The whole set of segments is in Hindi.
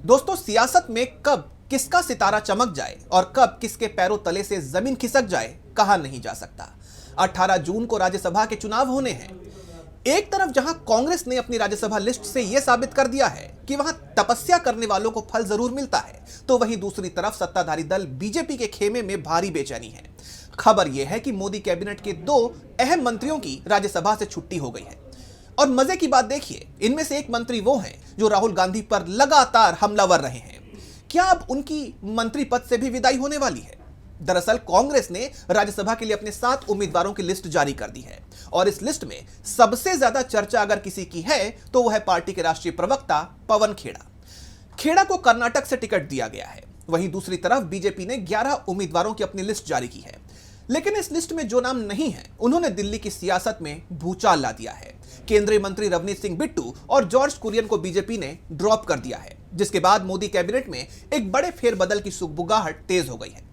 दोस्तों, सियासत में कब किसका सितारा चमक जाए और कब किसके पैरों तले से जमीन खिसक जाए कहा नहीं जा सकता। 18 जून को राज्यसभा के चुनाव होने हैं। एक तरफ जहां कांग्रेस ने अपनी राज्यसभा लिस्ट से यह साबित कर दिया है कि वहां तपस्या करने वालों को फल जरूर मिलता है, तो वहीं दूसरी तरफ सत्ताधारी दल बीजेपी के खेमे में भारी बेचैनी है। खबर यह है कि मोदी कैबिनेट के 2 अहम मंत्रियों की राज्यसभा से छुट्टी हो गई है। और मजे की बात देखिए, इनमें से एक मंत्री वो हैं जो राहुल गांधी पर लगातार हमलावर रहे हैं। क्या अब उनकी मंत्री पद से भी विदाई होने वाली है? दरअसल कांग्रेस ने राज्यसभा के लिए अपने 7 उम्मीदवारों की लिस्ट जारी कर दी है और इस लिस्ट में सबसे ज्यादा चर्चा अगर किसी की है तो वह है पार्टी के राष्ट्रीय प्रवक्ता पवन खेड़ा को कर्नाटक से टिकट दिया गया है। वहीं दूसरी तरफ बीजेपी ने 11 उम्मीदवारों की अपनी लिस्ट जारी की है, लेकिन इस लिस्ट में जो नाम नहीं है उन्होंने दिल्ली की सियासत में भूचाल ला दिया है। केंद्रीय मंत्री रवनीत सिंह बिट्टू और जॉर्ज कुरियन को बीजेपी ने ड्रॉप कर दिया है, जिसके बाद मोदी कैबिनेट में एक बड़े फेरबदल की सुगबुगाहट तेज हो गई है।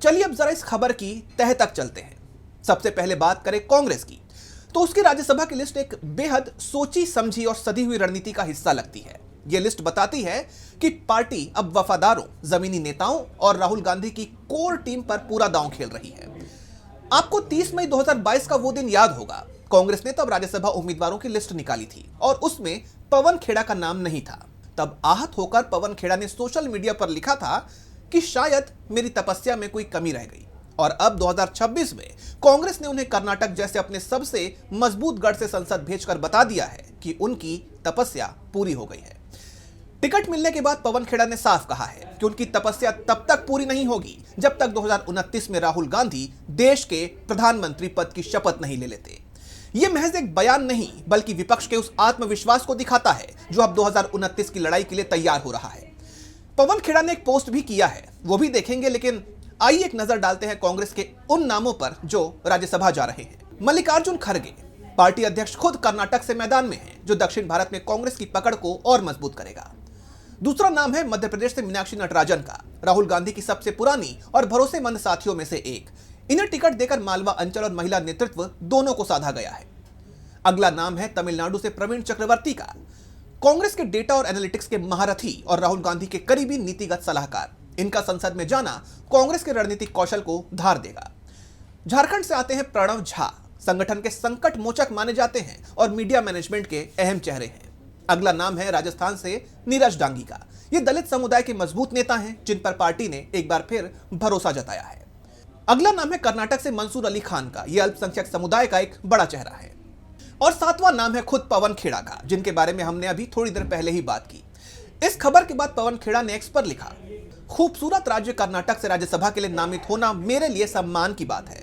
चलिए अब जरा इस खबर की तह तक चलते हैं। सबसे पहले बात करें कांग्रेस की, तो उसकी राज्यसभा की लिस्ट एक बेहद सोची समझी और सधी हुई रणनीति का हिस्सा लगती है। यह लिस्ट बताती है कि पार्टी अब वफादारों, जमीनी नेताओं और राहुल गांधी की कोर टीम पर पूरा दांव खेल रही है। आपको 30 मई 2022 का वो दिन याद होगा। कांग्रेस ने तब राज्यसभा उम्मीदवारों की लिस्ट निकाली थी और उसमें पवन खेड़ा का नाम नहीं था। तब आहत होकर पवन खेड़ा ने सोशल मीडिया पर लिखा था कि शायद मेरी तपस्या में कोई कमी रह गई। और अब 2026 में कांग्रेस ने उन्हें कर्नाटक जैसे अपने सबसे मजबूत गढ़ से संसद भेजकर बता दिया है कि उनकी तपस्या पूरी हो गई है। टिकट मिलने के बाद पवन खेड़ा ने साफ कहा है कि उनकी तपस्या तब तक पूरी नहीं होगी जब तक 2029 में राहुल गांधी देश के प्रधानमंत्री पद की शपथ नहीं ले लेते। यह महज एक बयान नहीं बल्कि विपक्ष के उस आत्मविश्वास को दिखाता है जो अब 2029 की लड़ाई के लिए तैयार हो रहा है। पवन खेड़ा ने एक पोस्ट भी किया है, वो भी देखेंगे, लेकिन आइए एक नजर डालते हैं कांग्रेस के उन नामों पर जो राज्यसभा जा रहे हैं। मल्लिकार्जुन खड़गे, पार्टी अध्यक्ष, खुद कर्नाटक से मैदान में है, जो दक्षिण भारत में कांग्रेस की पकड़ को और मजबूत करेगा। दूसरा नाम है मध्य प्रदेश से मीनाक्षी नटराजन का, राहुल गांधी की सबसे पुरानी और भरोसेमंद साथियों में से एक। इन्हें टिकट देकर मालवा अंचल और महिला नेतृत्व दोनों को साधा गया है। अगला नाम है तमिलनाडु से प्रवीण चक्रवर्ती का, कांग्रेस के डेटा और एनालिटिक्स के महारथी और राहुल गांधी के करीबी नीतिगत सलाहकार। इनका संसद में जाना कांग्रेस के रणनीतिक कौशल को धार देगा। झारखंड से आते हैं प्रणव झा, संगठन के संकट मोचक माने जाते हैं और मीडिया मैनेजमेंट के अहम चेहरे हैं। अगला नाम है राजस्थान से नीरज डांगी का। ये दलित समुदाय के मजबूत नेता हैं जिन पर पार्टी ने एक बार फिर भरोसा जताया है। अगला नाम है कर्नाटक से मंसूर अली खान का। यह अल्पसंख्यक समुदाय का एक बड़ा चेहरा है। और 7वां नाम है खुद पवन खेड़ा का, जिनके बारे में हमने अभी थोड़ी देर पहले ही बात की। इस खबर के बाद पवन खेड़ा ने एक्स पर लिखा, खूबसूरत राज्य कर्नाटक से राज्यसभा के लिए नामित होना मेरे लिए सम्मान की बात है।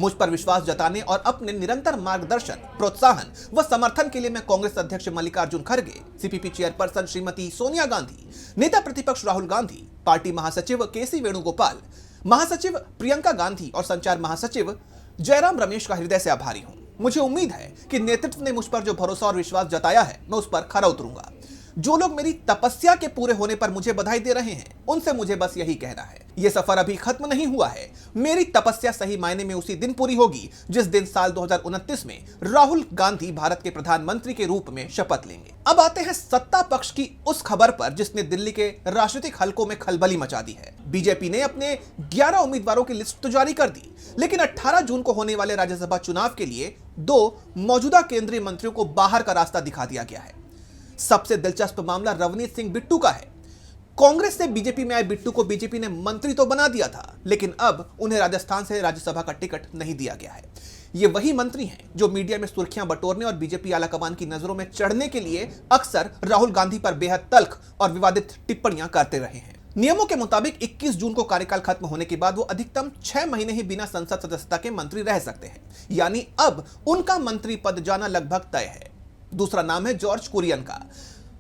मुझ पर विश्वास जताने और अपने निरंतर मार्गदर्शन, प्रोत्साहन व समर्थन के लिए मैं कांग्रेस अध्यक्ष मल्लिकार्जुन खड़गे, सीपीपी चेयरपर्सन श्रीमती सोनिया गांधी, नेता प्रतिपक्ष राहुल गांधी, पार्टी महासचिव केसी वेणुगोपाल, महासचिव प्रियंका गांधी और संचार महासचिव जयराम रमेश का हृदय से आभारी हूं। मुझे उम्मीद है कि नेतृत्व ने मुझ पर जो भरोसा और विश्वास जताया है, मैं उस पर खरा उतरूंगा। जो लोग मेरी तपस्या के पूरे होने पर मुझे बधाई दे रहे हैं, उनसे मुझे बस यही कहना है, यह सफर अभी खत्म नहीं हुआ है। मेरी तपस्या सही मायने में उसी दिन पूरी होगी जिस दिन साल 2029 में राहुल गांधी भारत के प्रधानमंत्री के रूप में शपथ लेंगे। अब आते हैं सत्ता पक्ष की उस खबर पर जिसने दिल्ली के राजनीतिक हलकों में खलबली मचा दी है। बीजेपी ने अपने 11 उम्मीदवारों की लिस्ट तो जारी कर दी, लेकिन 18 जून को होने वाले राज्यसभा चुनाव के लिए 2 मौजूदा केंद्रीय मंत्रियों को बाहर का रास्ता दिखा दिया गया है। सबसे दिलचस्प मामला रवनीत सिंह बिट्टू का है। कांग्रेस से बीजेपी में आए बिट्टू को बीजेपी ने मंत्री तो बना दिया था, लेकिन अब उन्हें राजस्थान से राज्यसभा का टिकट नहीं दिया गया है। ये वही मंत्री हैं जो मीडिया में सुर्खियां बटोरने और बीजेपी आलाकमान की नजरों में चढ़ने के लिए अक्सर राहुल गांधी पर बेहद तल्ख और विवादित टिप्पणियां करते रहे हैं। नियमों के मुताबिक 21 जून को कार्यकाल खत्म होने के बाद वो अधिकतम 6 महीने ही बिना संसद सदस्यता के मंत्री रह सकते हैं, यानी अब उनका मंत्री पद जाना लगभग तय है। दूसरा नाम है जॉर्ज कुरियन का।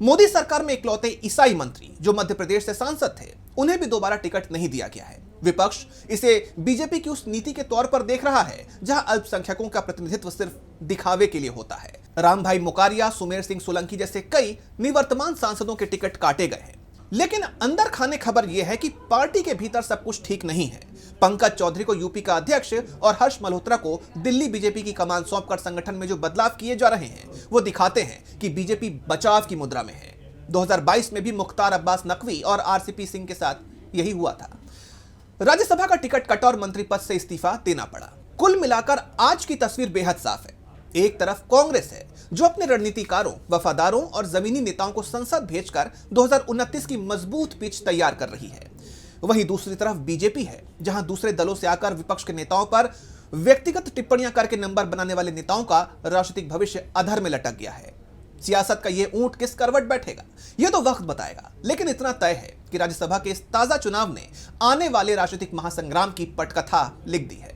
मोदी सरकार में इकलौते ईसाई मंत्री जो मध्य प्रदेश से सांसद थे, उन्हें भी दोबारा टिकट नहीं दिया गया है। विपक्ष इसे बीजेपी की उस नीति के तौर पर देख रहा है जहां अल्पसंख्यकों का प्रतिनिधित्व सिर्फ दिखावे के लिए होता है। रामभाई मुकारिया, सुमेर सिंह सोलंकी जैसे कई निवर्तमान सांसदों के टिकट काटे गए हैं। लेकिन अंदर खाने खबर यह है कि पार्टी के भीतर सब कुछ ठीक नहीं है। पंकज चौधरी को यूपी का अध्यक्ष और हर्ष मल्होत्रा को दिल्ली बीजेपी की कमान सौंपकर संगठन में जो बदलाव किए जा रहे हैं वो दिखाते हैं कि बीजेपी बचाव की मुद्रा में है। 2022 में भी मुख्तार अब्बास नकवी और आरसीपी सिंह के साथ यही हुआ था। राज्यसभा का टिकट कटा और मंत्री पद से इस्तीफा देना पड़ा। कुल मिलाकर आज की तस्वीर बेहद साफ है। एक तरफ कांग्रेस है जो अपने रणनीतिकारों, वफादारों और जमीनी नेताओं को संसद भेजकर 2029 की मजबूत पिच तैयार कर रही है। वहीं दूसरी तरफ बीजेपी है जहां दूसरे दलों से आकर विपक्ष के नेताओं पर व्यक्तिगत टिप्पणियां करके नंबर बनाने वाले नेताओं का राजनीतिक भविष्य अधर में लटक गया है। सियासत का ये ऊंट किस करवट बैठेगा ये तो वक्त बताएगा, लेकिन इतना तय है कि राज्यसभा के इस ताजा चुनाव ने आने वाले राजनीतिक महासंग्राम की पटकथा लिख दी है।